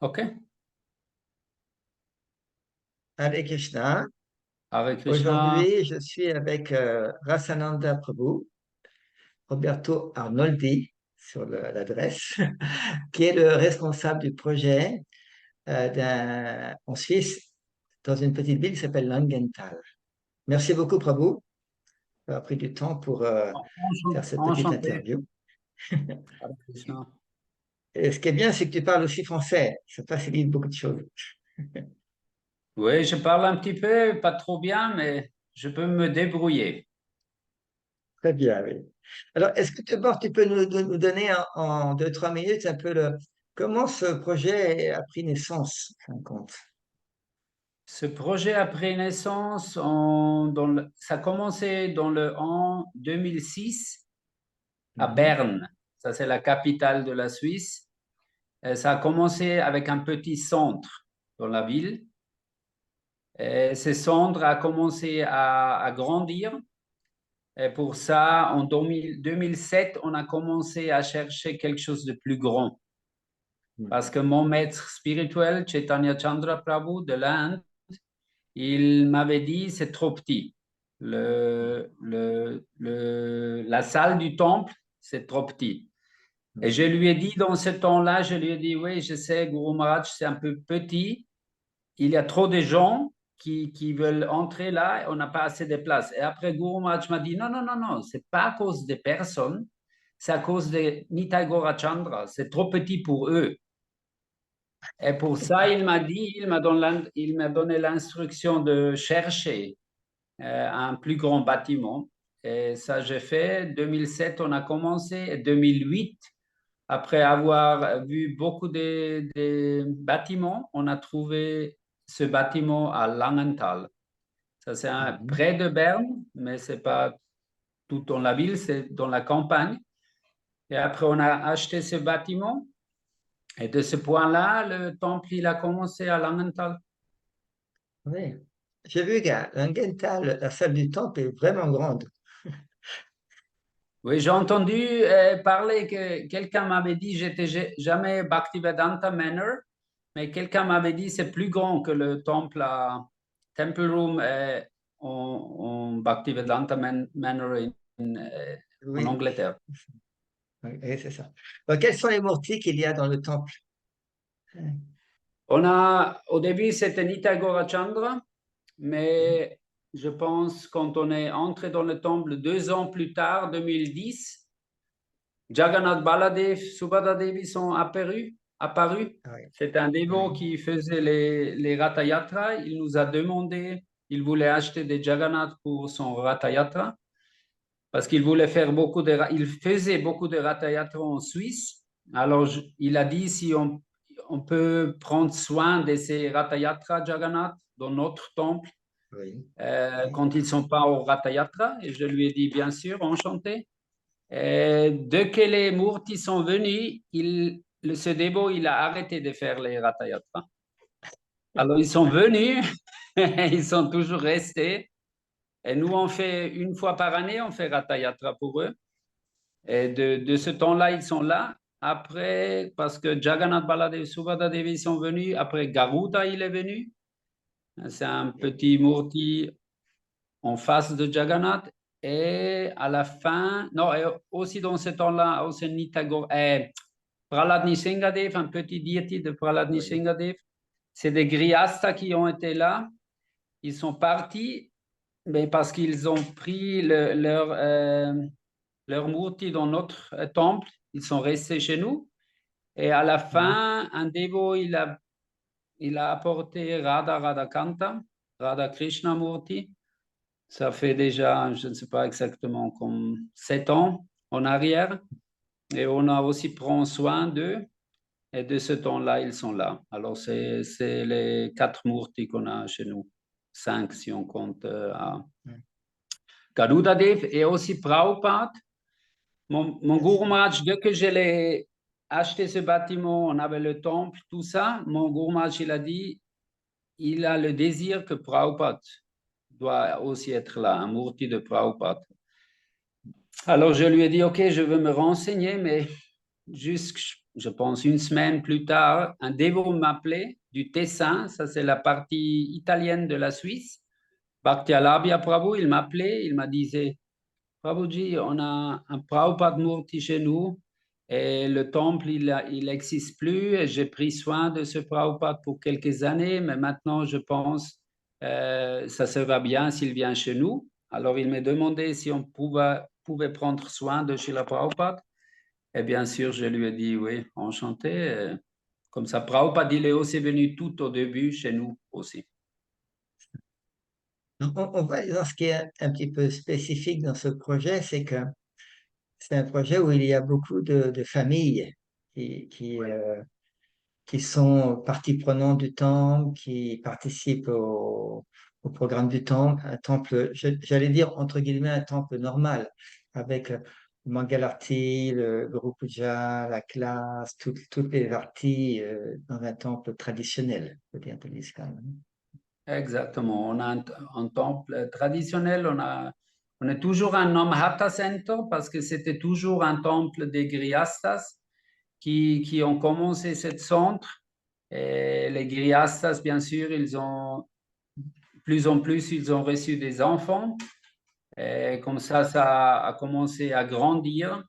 OK. Hare Krishna. Hare Krishna. Aujourd'hui, je suis avec Rasananda Prabhu, Roberto Arnoldi sur l'adresse, qui est le responsable du projet en Suisse, dans une petite ville qui s'appelle Langenthal. Merci beaucoup, Prabhu, d'avoir pris du temps pour faire cette petite Enchanté. interview. Hare Krishna. Et ce qui est bien, c'est que tu parles aussi français. Ça facilite beaucoup de choses. Oui, je parle un petit peu, pas trop bien, mais je peux me débrouiller. Très bien, oui. Alors, est-ce que d'abord tu peux nous donner en 2, 3 minutes un peu comment ce projet a pris naissance, en fin de compte? Ce projet a pris naissance, ça a commencé dans le an 2006 à Mhm. Berne. Ça, c'est la capitale de la Suisse. Ça a commencé avec un petit centre dans la ville. Et ce centre a commencé à grandir. Et pour ça, en 2007, on a commencé à chercher quelque chose de plus grand. Parce que mon maître spirituel, Chaitanya Chandra Prabhu de l'Inde, il m'avait dit c'est trop petit. La salle du temple, c'est trop petit. Et je Mhm. lui ai dit dans ce temps-là, je lui ai dit, oui, je sais, Guru Maharaj, c'est un peu petit. Il y a trop de gens qui veulent entrer là et on n'a pas assez de place. Et après, Guru Maharaj m'a dit, non, non, non, non, c'est pas à cause des personnes, c'est à cause de Nitai Gaurachandra. C'est trop petit pour eux. Et pour ça, il m'a dit, il m'a donné l'instruction de chercher un plus grand bâtiment. Et ça, j'ai fait. 2007, on a commencé. Et 2008, après avoir vu beaucoup de bâtiments, on a trouvé ce bâtiment à Langenthal. Ça, c'est Mhm. près de Berne, mais c'est pas tout dans la ville, c'est dans la campagne. Et après, on a acheté ce bâtiment. Et de ce point-là, le temple, il a commencé à Langenthal. Oui. J'ai vu qu'à Langenthal, la salle du temple est vraiment grande. Oui, j'ai entendu parler que quelqu'un m'avait dit, j'étais jamais Bhaktivedanta Manor, mais quelqu'un m'avait dit c'est plus grand que le temple à Temple Room en Bhaktivedanta Manor en Oui, Angleterre. oui, c'est ça. Donc, quels sont les murtis qu'il y a dans le temple? Au début, c'était Nitai Gaurachandra, Mhm. mais je pense quand on est entré dans le temple 2 ans plus tard, 2010, Jagannath Baladev, Subhadra Devi sont apparus. Ah oui, C'est un dévot oui, qui faisait les Ratha Yatra. Il nous a demandé, il voulait acheter des Jagannath pour son Ratha Yatra parce qu'il voulait faire il faisait beaucoup de Ratha Yatra en Suisse. Alors, il a dit si on peut prendre soin de ces Ratha Yatra Jagannath dans notre temple oui, oui. quand ils ne sont pas au Ratha Yatra. Et je lui ai dit, bien sûr, enchanté. Dès que les Murtis sont venus, ce dévot, il a arrêté de faire les Ratha Yatra. Alors, ils sont venus, ils sont toujours restés. Et nous, on fait une fois par année, on fait Ratha Yatra pour eux. Et de ce temps-là, ils sont là. Après, parce que Jagannath Baladev, Subhadra Devi sont venus. Après, Garuda, il est venu. C'est un petit Murti en face de Jagannath. Et à la fin, non, et aussi dans ce temps-là, aussi Nitagore, Prahlad Nishingadev, un petit deity de Prahlad Oui. Nishingadev. C'est des Grihasthas qui ont été là. Ils sont partis, mais parce qu'ils ont pris leur murti dans notre temple. Ils sont restés chez nous. Et à la Mhm. fin, un dévot, il a apporté Radha Radhakanta, Radha Krishna Murti. Ça fait déjà, je ne sais pas exactement, comme 7 ans en arrière. Et on a aussi pris soin d'eux. Et de ce temps-là, ils sont là. Alors, c'est les 4 murtis qu'on a chez nous. 5 si on compte à Garudadev et aussi Prabhupada. Mon Bien Guru sûr. Maharaj, dès que je l'ai acheté ce bâtiment, on avait le temple, tout ça. Mon Guru Maharaj, il a dit, il a le désir que Prabhupada doit aussi être là, un murti de Prabhupada. Alors, je lui ai dit, OK, je veux me renseigner, mais je pense une semaine plus tard, un dévot m'appelait du Tessin, ça c'est la partie italienne de la Suisse. Bhakti-Alabhya Prabhu, il m'appelait, il m'a dit, Prabhuji, on a un Prabhupada Murti chez nous et le temple, il n'existe plus et j'ai pris soin de ce Prabhupada pour quelques années, mais maintenant je pense ça sera bien s'il vient chez nous. Alors il m'a demandé si on pouvait prendre soin de Srila Prabhupada et bien sûr je lui ai dit oui, enchanté. Comme ça, Prabhupada, il est aussi venu tout au début chez nous aussi. Donc, on voit dans ce qui est un petit peu spécifique dans ce projet, c'est que c'est un projet où il y a beaucoup de familles qui sont partie prenante du temple, qui participent au programme du temple, un temple, j'allais dire entre guillemets un temple normal, avec le Mangalarti, le Guru Puja, la classe, toutes les artis dans un temple traditionnel, je veux dire, de l'islam. Exactement. On a un temple traditionnel, on est toujours un Nam Hatha Center parce que c'était toujours un temple des Grihastas qui ont commencé ce centre. Et les Grihastas, bien sûr, ils ont plus en plus, ils ont reçu des enfants. Et comme ça a commencé à grandir.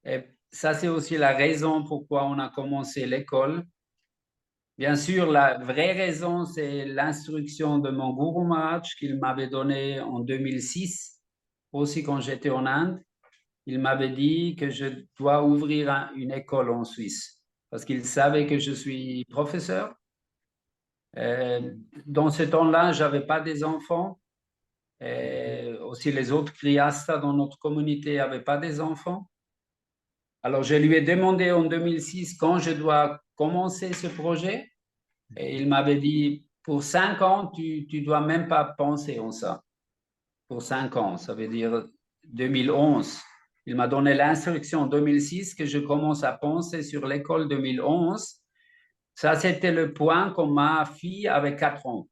Et ça, c'est aussi la raison pourquoi on a commencé l'école. Bien sûr, la vraie raison, c'est l'instruction de mon Guru Maharaj qu'il m'avait donnée en 2006, aussi quand j'étais en Inde. Il m'avait dit que je dois ouvrir une école en Suisse parce qu'il savait que je suis professeur. Dans ce temps-là, je n'avais pas des enfants. Aussi, les autres Grihastas dans notre communauté n'avaient pas des enfants. Alors, je lui ai demandé en 2006 quand je dois commencer ce projet. Et il m'avait dit, pour 5 ans, tu ne dois même pas penser en ça. Pour 5 ans, ça veut dire 2011. Il m'a donné l'instruction en 2006 que je commence à penser sur l'école 2011. Ça, c'était le point quand ma fille avait 4 ans.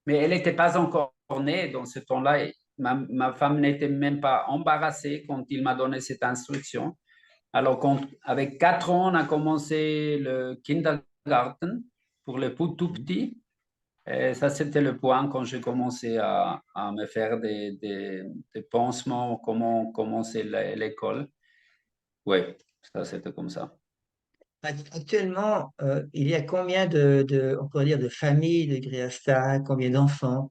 Mais elle n'était pas encore née dans ce temps-là. Ma femme n'était même pas embarrassée quand il m'a donné cette instruction. Alors, avec 4 ans, on a commencé le kindergarten pour le tout petit. Et ça, c'était le point quand j'ai commencé à me faire des pansements, comment commencer l'école. Oui, ça, c'était comme ça. Actuellement, il y a combien on pourrait dire, de familles de Grihasta, combien d'enfants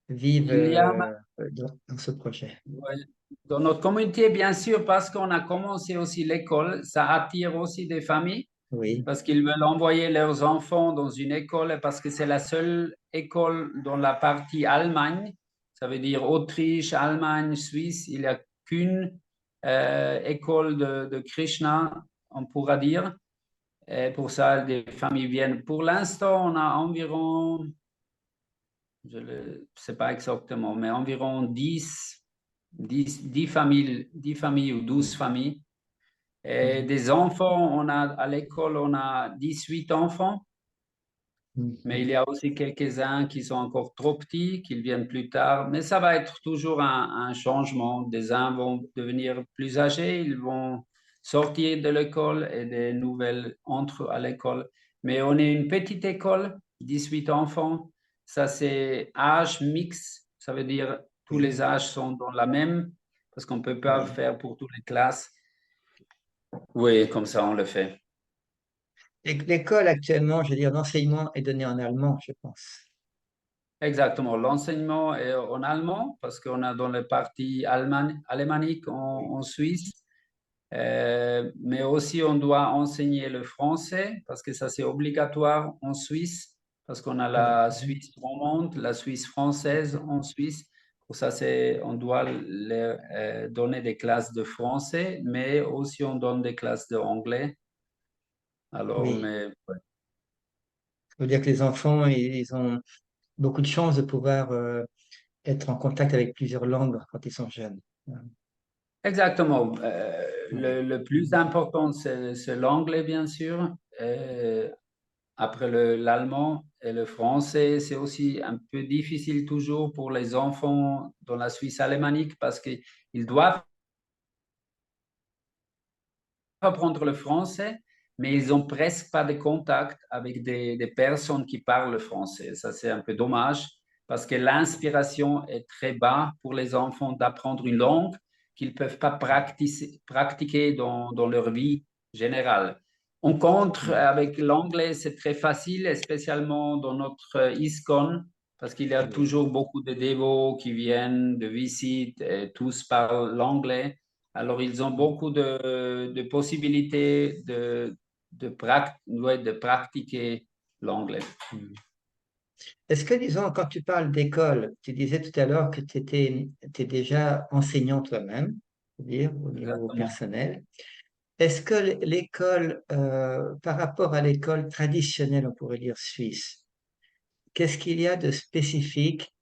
vivent Il y a, dans ce projet? ouais, dans notre communauté, bien sûr, parce qu'on a commencé aussi l'école, ça attire aussi des familles Oui, parce qu'ils veulent envoyer leurs enfants dans une école parce que c'est la seule école dans la partie Allemagne, ça veut dire Autriche, Allemagne, Suisse, il n'y a qu'une école de Krishna, on pourra dire. Et pour ça, des familles viennent. Pour l'instant, on a environ, je ne sais pas exactement, mais environ 10 familles, 10 familles ou 12 familles. Et des enfants, à l'école, on a 18 enfants. Mais il y a aussi quelques-uns qui sont encore trop petits, qui viennent plus tard. Mais ça va être toujours un changement. Des uns vont devenir plus âgés, ils vont sortir de l'école et des nouvelles entrent à l'école. Mais on est une petite école, 18 enfants. Ça, c'est âge mix. Ça veut dire tous oui, les âges sont dans la même, parce qu'on ne peut pas oui. faire pour toutes les classes. Oui, comme ça, on le fait. L'école actuellement, je veux dire, l'enseignement est donné en allemand, je pense. Exactement. L'enseignement est en allemand parce qu'on a dans les parties alémaniques en Suisse, mais aussi on doit enseigner le français parce que ça c'est obligatoire en Suisse parce qu'on a Ah, la oui. Suisse romande, la Suisse française en Suisse. Pour ça, on doit leur donner des classes de français, mais aussi on donne des classes d'anglais. Alors, Oui. mais ouais. Ça veut dire que les enfants, ils ont beaucoup de chances de pouvoir être en contact avec plusieurs langues quand ils sont jeunes. Exactement. Oui, Le plus important, c'est l'anglais, bien sûr. Après l'allemand et le français, c'est aussi un peu difficile toujours pour les enfants dans la Suisse alémanique parce qu'ils doivent apprendre le français, mais ils n'ont presque pas de contact avec des personnes qui parlent français. Ça, c'est un peu dommage parce que l'inspiration est très bas pour les enfants d'apprendre une langue qu'ils ne peuvent pas pratiquer dans leur vie générale. En contre, avec l'anglais, c'est très facile, spécialement dans notre ISKCON, parce qu'il y a toujours beaucoup de dévots qui viennent de visite et tous parlent l'anglais. Alors, ils ont beaucoup de possibilités de pratiquer l'anglais. Est-ce que, disons, quand tu parles d'école, tu disais tout à l'heure que tu étais déjà enseignant toi-même, c'est-à-dire au niveau Exactement. personnel. Est-ce que l'école, par rapport à l'école traditionnelle, on pourrait dire suisse, qu'est-ce qu'il y a de spécifique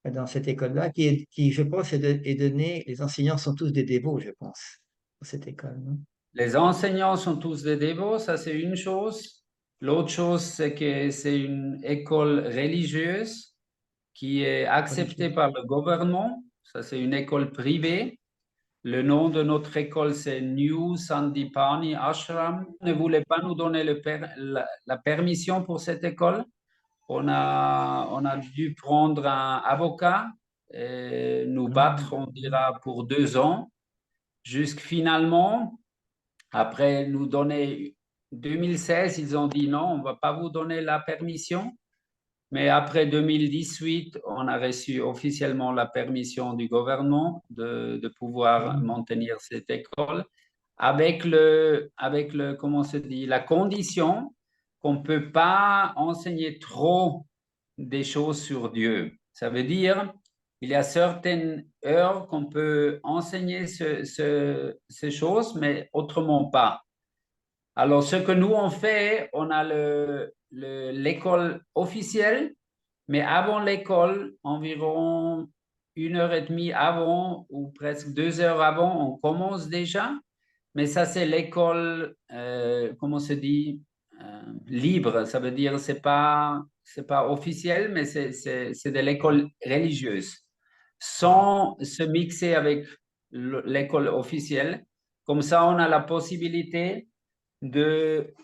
dans cette école-là qui, je pense, est donné, les enseignants sont tous des dévots, je pense, dans cette école, non? Les enseignants sont tous des dévots, ça c'est une chose. L'autre chose, c'est que c'est une école religieuse qui est acceptée par le gouvernement. Ça c'est une école privée. Le nom de notre école, c'est New Sandipani Ashram. On ne voulait pas nous donner la permission pour cette école. On a dû prendre un avocat et nous battre, on dira, pour 2 ans, jusqu'à finalement, après nous donner 2016, ils ont dit non, on ne va pas vous donner la permission. Mais après 2018, on a reçu officiellement la permission du gouvernement de pouvoir maintenir cette école comment se dit, la condition qu'on ne peut pas enseigner trop des choses sur Dieu. Ça veut dire, il y a certaines heures qu'on peut enseigner ces choses, mais autrement pas. Alors, ce que nous on fait, on a l'école officielle, mais avant l'école, environ 1 heure et demie avant ou presque 2 heures avant, on commence déjà. Mais ça, c'est l'école, comment se dit, libre. Ça veut dire c'est pas officiel, mais c'est de l'école religieuse, sans se mixer avec l'école officielle. Comme ça, on a la possibilité de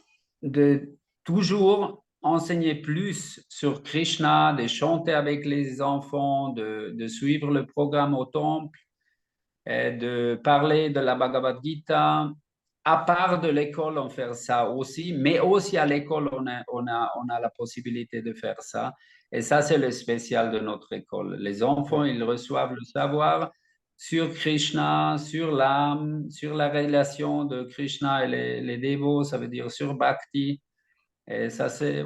toujours enseigner plus sur Krishna, de chanter avec les enfants, de suivre le programme au temple, et de parler de la Bhagavad Gita. À part de l'école, on fait ça aussi, mais aussi à l'école, on a la possibilité de faire ça. Et ça, c'est le spécial de notre école. Les enfants, ils reçoivent le savoir sur Krishna, sur l'âme, sur la relation de Krishna et les dévots, ça veut dire sur Bhakti. Et ça, c'est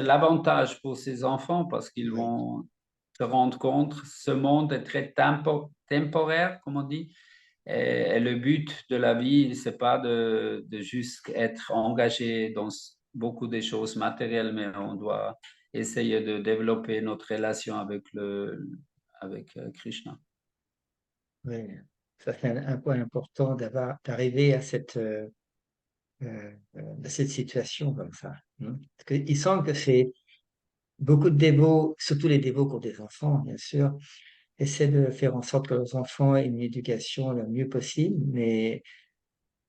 l'avantage pour ces enfants parce qu'ils vont se rendre compte que ce monde est très temporaire, comme on dit. Et le but de la vie, c'est pas de juste être engagé dans beaucoup de choses matérielles, mais on doit essayer de développer notre relation avec Krishna. Oui, ça c'est un point important d'arriver à cette situation comme ça, hein. Parce qu'il semble que c'est beaucoup de dévots, surtout les dévots qui ont des enfants, bien sûr, essaient de faire en sorte que leurs enfants aient une éducation le mieux possible, mais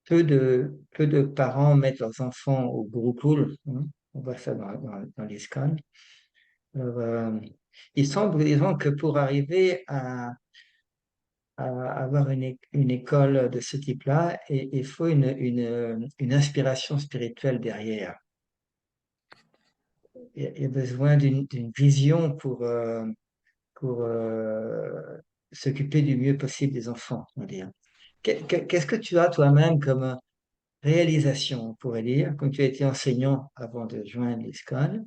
peu de parents mettent leurs enfants au gurukul, hein. On voit ça dans l'ISKCON. Alors, il semble, disons, que pour arriver à avoir une école de ce type-là, il faut une inspiration spirituelle derrière. Il y a besoin d'une vision pour s'occuper du mieux possible des enfants, on va dire. Qu'est-ce que tu as toi-même comme réalisation, on pourrait dire, comme tu as été enseignant avant de joindre l'ISKCON,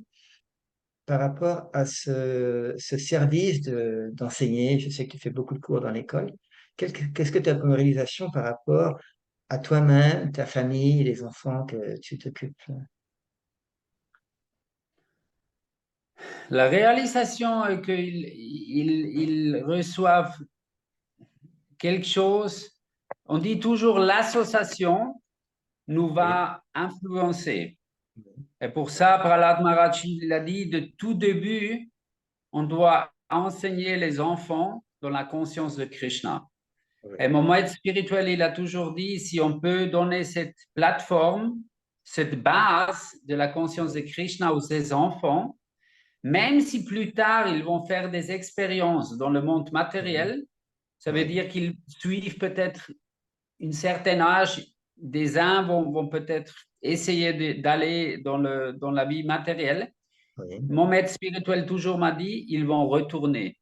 par rapport à ce service d'enseigner? Je sais que tu fais beaucoup de cours dans l'école. Qu'est-ce que tu as comme réalisation par rapport à toi-même, ta famille, les enfants que tu t'occupes? La réalisation est qu'ils reçoivent quelque chose. On dit toujours l'association nous va influencer. Et pour ça, Prahlad Maharaj l'a dit, de tout début, on doit enseigner les enfants dans la conscience de Krishna. Et mon maître spirituel, il a toujours dit, si on peut donner cette plateforme cette base de la conscience de Krishna aux ses enfants, même si plus tard ils vont faire des expériences dans le monde matériel, ça veut dire qu'ils suivent peut-être un certain âge, des uns vont peut-être essayer d'aller dans la vie matérielle. Oui. Mon maître spirituel toujours m'a dit, ils vont retourner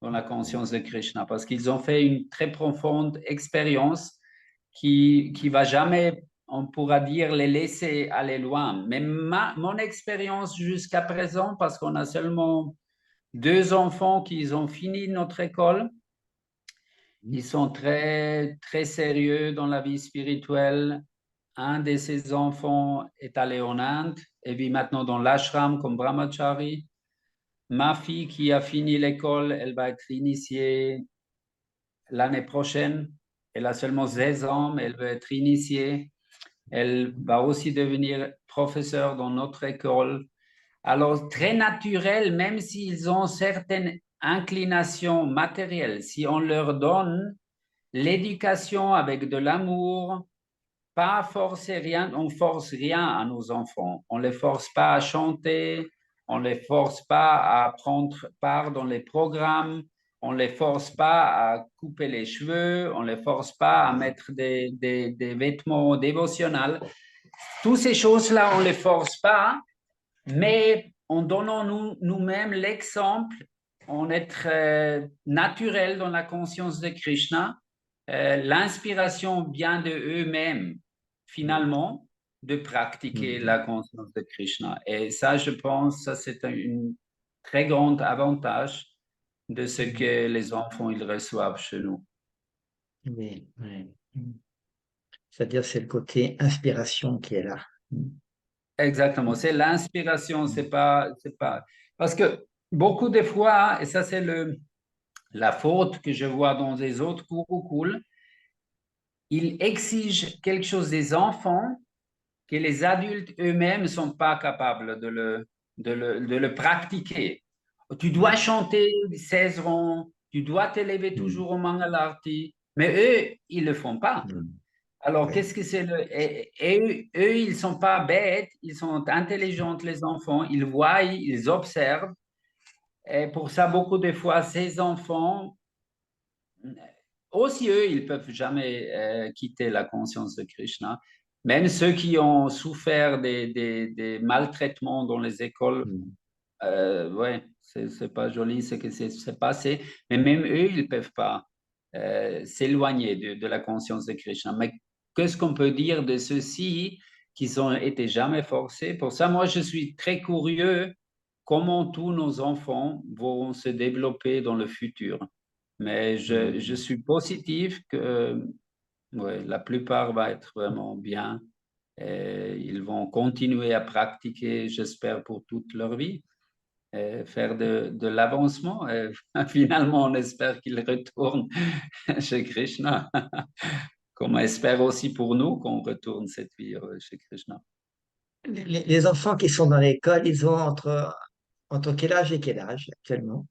dans la conscience de Krishna parce qu'ils ont fait une très profonde expérience qui va jamais, on pourra dire, les laisser aller loin. Mais mon expérience jusqu'à présent, parce qu'on a seulement 2 enfants qui ont fini notre école, ils sont très, très sérieux dans la vie spirituelle. Un de ces enfants est allé en Inde et vit maintenant dans l'ashram comme brahmachari. Ma fille qui a fini l'école, elle va être initiée l'année prochaine. Elle a seulement 16 ans, mais elle veut être initiée. Elle va aussi devenir professeure dans notre école. Alors, très naturel, même s'ils ont certaines inclinations matérielles, si on leur donne l'éducation avec de l'amour, pas forcer rien, on force rien à nos enfants. On les force pas à chanter, on les force pas à prendre part dans les programmes, on les force pas à couper les cheveux, on les force pas à mettre des vêtements dévotionnels. Toutes ces choses-là, on les force pas, mais en donnant nous-mêmes l'exemple, en être naturel dans la conscience de Krishna, l'inspiration vient de eux-mêmes, finalement, de pratiquer la conscience de Krishna. Et ça, je pense, ça c'est un très grand avantage de ce que les enfants ils reçoivent chez nous. Oui, oui. C'est-à-dire c'est le côté inspiration qui est là. Exactement, c'est l'inspiration, c'est pas, parce que beaucoup de fois, et ça c'est la faute que je vois dans les autres cours, ils exigent quelque chose des enfants que les adultes eux-mêmes ne sont pas capables de le pratiquer. Tu dois chanter 16 rangs, tu dois t'élever toujours au Mangalarti, mais eux, ils ne le font pas. Alors, qu'est-ce que c'est et eux, ils ne sont pas bêtes, ils sont intelligents, les enfants, ils voient, ils observent. Et pour ça, beaucoup de fois, ces enfants, aussi eux, ils ne peuvent jamais quitter la conscience de Krishna. Même ceux qui ont souffert des maltraitements dans les écoles, ouais, c'est pas joli ce que c'est passé, mais même eux, ils ne peuvent pas s'éloigner de la conscience de Krishna. Mais qu'est-ce qu'on peut dire de ceux-ci qui n'ont été jamais forcés? Pour ça, moi, je suis très curieux comment tous nos enfants vont se développer dans le futur. Mais je suis positif que ouais, la plupart va être vraiment bien. Et ils vont continuer à pratiquer, j'espère, pour toute leur vie, et faire de l'avancement. Et finalement, on espère qu'ils retournent chez Krishna, comme on espère aussi pour nous qu'on retourne cette vie chez Krishna. Les enfants qui sont dans l'école, ils ont entre quel âge et quel âge actuellement?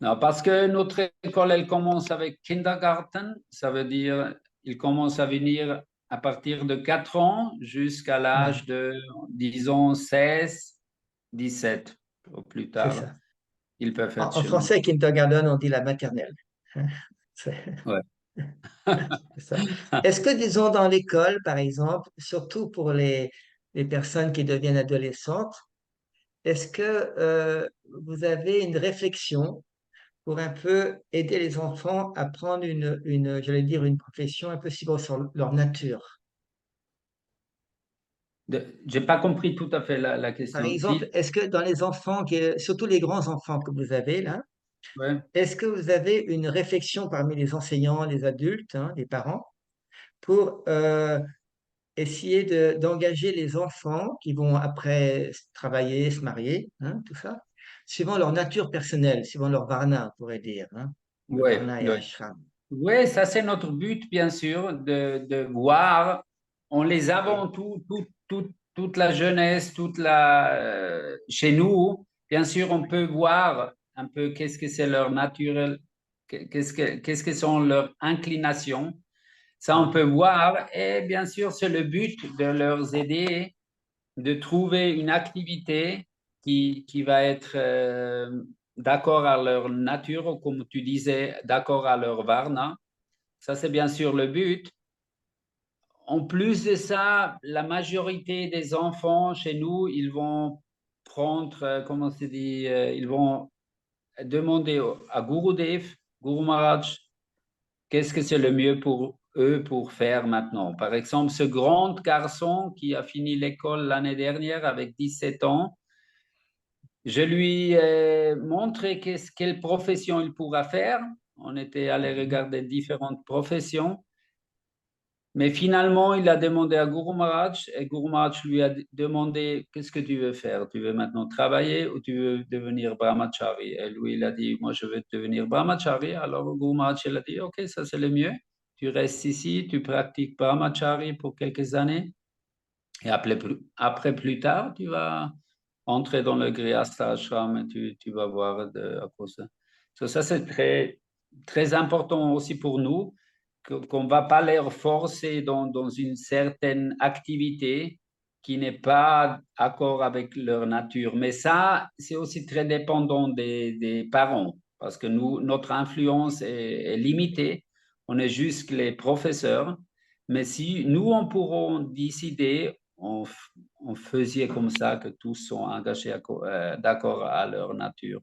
Non, parce que notre école, elle commence avec kindergarten, ça veut dire ils commencent à venir à partir de 4 ans jusqu'à Ouais, l'âge de, disons, 16, 17 au plus c'est tard. ça. Ils peuvent être En chez nous. français, kindergarten, on dit la maternelle. C'est Ouais. c'est ça. Est-ce que, disons, dans l'école, par exemple, surtout pour les personnes qui deviennent adolescentes, est-ce que vous avez une réflexion pour un peu aider les enfants à prendre j'allais dire, une profession un peu sur leur nature? J'ai pas compris tout à fait la Par question. exemple, est-ce que dans les enfants, surtout les grands enfants que vous avez là, Ouais. est-ce que vous avez une réflexion parmi les enseignants, les adultes, hein, les parents, pour essayer d'engager les enfants qui vont après travailler, se marier, hein, tout ça, suivant leur nature personnelle, suivant leur varna, on pourrait dire, hein, le Ouais, varna et ouais. ashram. Oui, ça c'est notre but, bien sûr, de voir, on les a avant toute la jeunesse, chez nous, bien sûr, on peut voir un peu qu'est-ce que c'est leur naturel, qu'est-ce que sont leurs inclinations. Ça, on peut voir. Et bien sûr, c'est le but de leur aider de trouver une activité qui va être d'accord à leur nature, comme tu disais, d'accord à leur varna. Ça, c'est bien sûr le but. En plus de ça, la majorité des enfants chez nous, ils vont prendre, comment c'est dit, ils vont demander à Gurudev, Guru Maharaj, qu'est-ce que c'est le mieux pour eux pour faire maintenant. Par exemple, ce grand garçon qui a fini l'école l'année dernière avec 17 ans, je lui ai montré quelle profession il pourra faire. On était allé regarder différentes professions. Mais finalement, il a demandé à Guru Maharaj et Guru Maharaj lui a demandé qu'est-ce que tu veux faire? Tu veux maintenant travailler ou tu veux devenir brahmachari? Et lui, il a dit, moi, je veux devenir brahmachari. Alors, Guru Maharaj, il a dit, OK, ça c'est le mieux. Tu restes ici, tu pratiques brahmachari pour quelques années. Et après plus tard, tu vas entrer dans le Grihastha Ashram et tu vas voir à cause de ça. Ça, c'est très important aussi pour nous, qu'on ne va pas les forcer dans une certaine activité qui n'est pas accord avec leur nature. Mais ça, c'est aussi très dépendant des parents, parce que nous, notre influence est limitée. On est juste les professeurs. Mais si nous, on pourrons décider, on faisait comme ça que tous sont engagés d'accord à leur nature.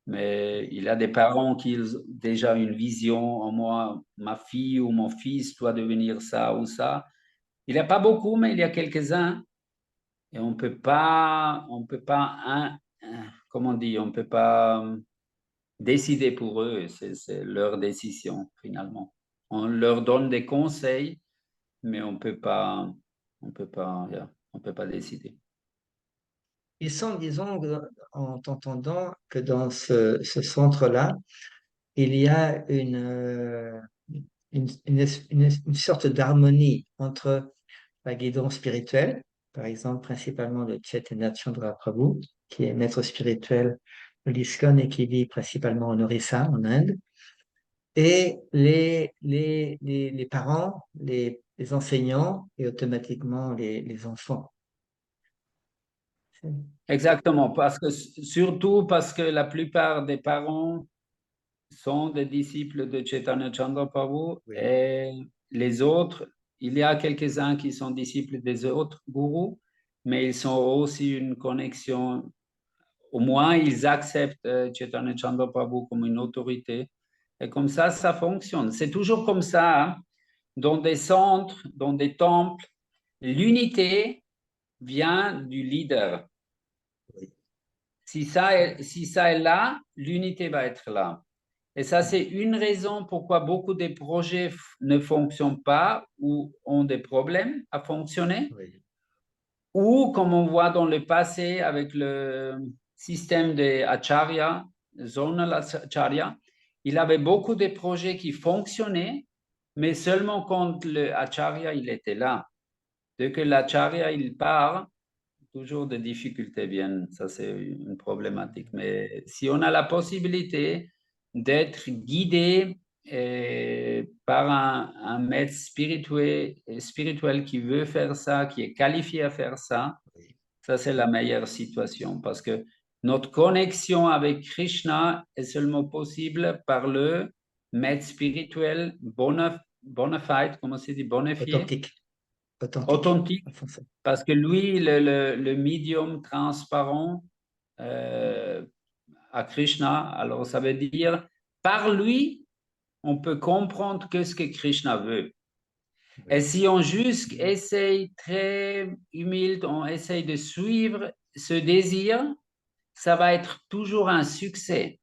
Mais il y a des parents qui ont déjà une vision, en moi, ma fille ou mon fils doit devenir ça ou ça. Il n'y a pas beaucoup, mais il y a quelques-uns. Et on peut pas, comment dire, on peut pas décider pour eux. C'est leur décision, finalement. On leur donne des conseils, mais on peut pas décider. Ils sont, disons, en t'entendant, que dans ce centre-là, il y a une sorte d'harmonie entre la guidance spirituelle, par exemple, principalement de Chaitanya Chandra Prabhu, qui est maître spirituel de l'ISKCON et qui vit principalement en Orissa, en Inde, et les parents, les enseignants et automatiquement les enfants. Exactement, surtout parce que la plupart des parents sont des disciples de Chaitanya Chandra Prabhu Oui, et les autres, il y a quelques-uns qui sont disciples des autres gourous, mais ils ont aussi une connexion, au moins ils acceptent Chaitanya Chandra Prabhu comme une autorité. Et comme ça fonctionne. C'est toujours comme ça, hein. Dans des centres, dans des temples, l'unité vient du leader. oui, Si ça est là, l'unité va être là. Et ça, c'est une raison pourquoi beaucoup de projets ne fonctionnent pas ou ont des problèmes à fonctionner. oui, Ou comme on voit dans le passé avec le système des Acharya, Zonal Acharya, il avait beaucoup de projets qui fonctionnaient, mais seulement quand le Acharya il était là. Dès que l'Acharya il part, toujours des difficultés viennent, ça c'est une problématique. Mais si on a la possibilité d'être guidé par un maître spirituel qui veut faire ça, qui est qualifié à faire ça, oui. ça c'est la meilleure situation parce que notre connexion avec Krishna est seulement possible par le maître spirituel bona fide, comment c'est dit, bonifié, Authentique, authentique, authentique, en français. parce que lui, le médium transparent à Krishna, alors ça veut dire, par lui, on peut comprendre ce que Krishna veut. Et Oui, si on juste essaye très humilde, on essaye de suivre ce désir, ça va être toujours un succès.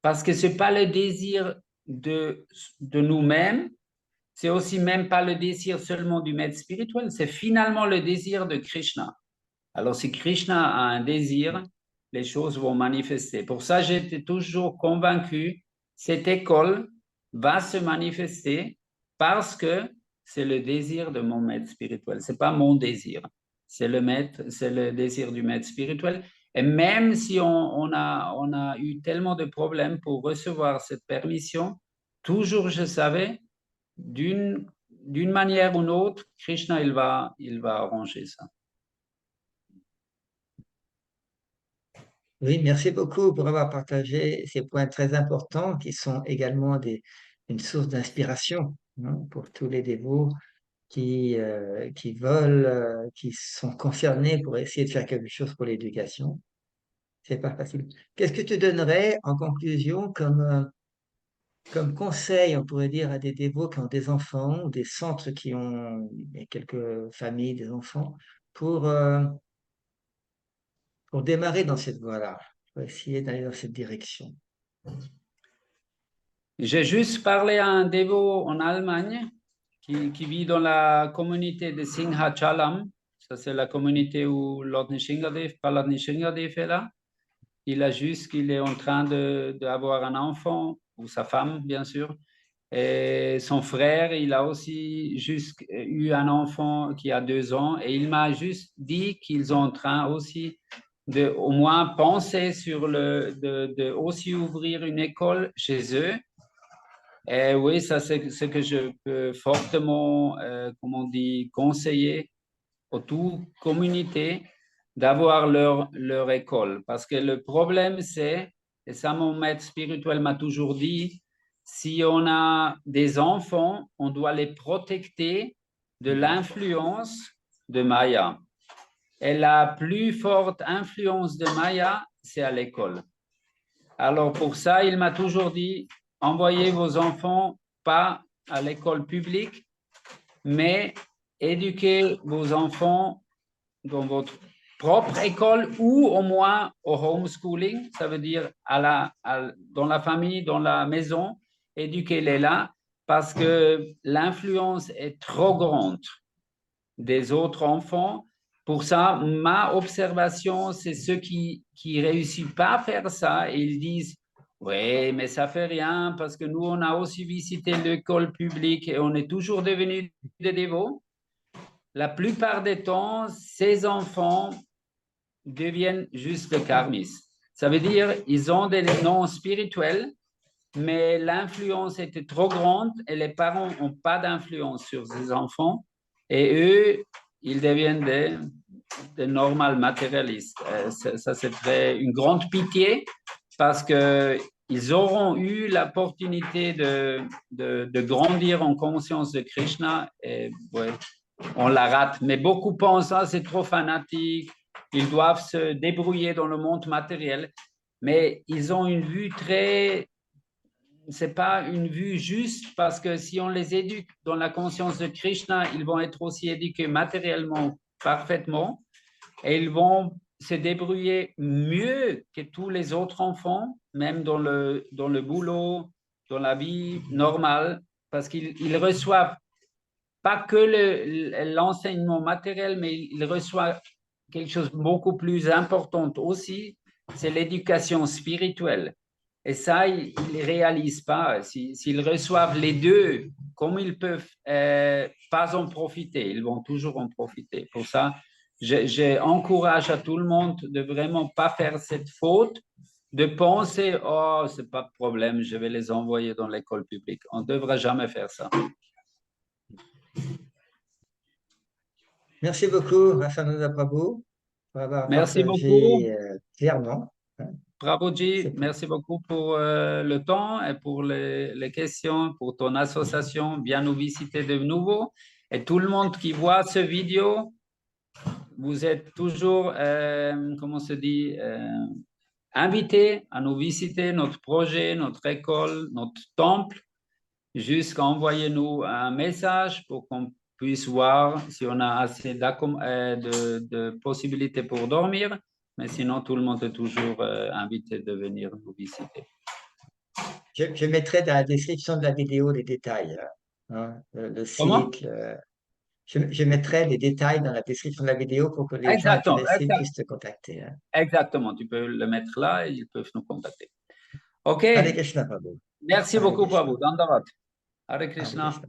Parce que ce n'est pas le désir de nous-mêmes, c'est aussi même pas le désir seulement du maître spirituel, c'est finalement le désir de Krishna. Alors si Krishna a un désir, les choses vont manifester. Pour ça, j'étais toujours convaincu, cette école va se manifester parce que c'est le désir de mon maître spirituel. C'est pas mon désir, c'est le désir du maître spirituel. Et même si on a eu tellement de problèmes pour recevoir cette permission, toujours je savais d'une manière ou d'une autre, Krishna, il va arranger ça. Oui, merci beaucoup pour avoir partagé ces points très importants qui sont également une source d'inspiration, hein, pour tous les dévots qui veulent, qui sont concernés pour essayer de faire quelque chose pour l'éducation. C'est pas facile. Qu'est-ce que tu donnerais en conclusion comme conseil, on pourrait dire, à des dévots qui ont des enfants ou des centres qui ont et quelques familles, des enfants, pour démarrer dans cette voie-là, pour essayer d'aller dans cette direction? J'ai juste parlé à un dévot en Allemagne qui vit dans la communauté de Singhachalam. Ça, c'est la communauté où Lord Nishingadev, pas Lord Nishingadev est là. Il a juste qu'il est en train d'avoir un enfant, ou sa femme, bien sûr. Et son frère, il a aussi juste eu un enfant qui a 2 ans. Et il m'a juste dit qu'ils sont en train aussi de au moins penser sur de aussi ouvrir une école chez eux. Et oui, ça c'est ce que je peux fortement, comment on dit, conseiller aux toute communauté d'avoir leur école. Parce que le problème c'est, et ça mon maître spirituel m'a toujours dit, si on a des enfants, on doit les protéger de l'influence de Maya. Et la plus forte influence de Maya, c'est à l'école. Alors pour ça, il m'a toujours dit, envoyez vos enfants pas à l'école publique, mais éduquez vos enfants dans votre propre école ou au moins au homeschooling, ça veut dire dans la famille, dans la maison, éduquez-les là parce que l'influence est trop grande des autres enfants. Pour ça, ma observation, c'est ceux qui réussissent pas à faire ça et ils disent, oui, mais ça fait rien parce que nous, on a aussi visité l'école publique et on est toujours devenus des dévots. La plupart des temps, ces enfants deviennent juste des karmistes. Ça veut dire ils ont des noms spirituels, mais l'influence était trop grande et les parents n'ont pas d'influence sur ces enfants. Et eux, ils deviennent des normaux matérialistes. Ça, c'est une grande pitié parce qu'ils auront eu l'opportunité de grandir en conscience de Krishna et ouais, on la rate. Mais beaucoup pensent, ah, c'est trop fanatique, ils doivent se débrouiller dans le monde matériel. Mais ils ont une vue c'est pas une vue juste parce que si on les éduque dans la conscience de Krishna, ils vont être aussi éduqués matériellement parfaitement et ils vont se débrouiller mieux que tous les autres enfants, même dans le boulot, dans la vie normale, parce qu'ils reçoivent pas que l'enseignement matériel, mais ils reçoivent quelque chose de beaucoup plus important aussi, c'est l'éducation spirituelle. Et ça, ils ne réalisent pas. S'ils reçoivent les deux, comme ils peuvent pas en profiter, ils vont toujours en profiter. Pour ça, j'encourage à tout le monde de vraiment pas faire cette faute, de penser, oh, c'est pas de problème, je vais les envoyer dans l'école publique. On ne devrait jamais faire ça. Merci beaucoup, Rasananda Prabhu, pour avoir Merci beaucoup. partagé clairement. Prabhuji, merci beaucoup pour le temps et pour les questions, pour ton association. Viens nous visiter de nouveau. Et tout le monde qui voit ce vidéo, vous êtes toujours, comment se dit, invité à nous visiter notre projet, notre école, notre temple. Jusqu'à envoyer-nous un message pour qu'on puisse voir si on a assez de possibilités pour dormir. Mais sinon, tout le monde est toujours invité de venir nous visiter. Je mettrai dans la description de la vidéo les détails, hein, le Comment? site. Je mettrai les détails dans la description de la vidéo pour que les gens intéressés puissent te contacter. Hein. Exactement, tu peux le mettre là et ils peuvent nous contacter. OK. Hare Krishna, Prabhu. Merci Hare beaucoup, Krishna. Prabhu. Dandavat. Hare Hare Krishna. Krishna.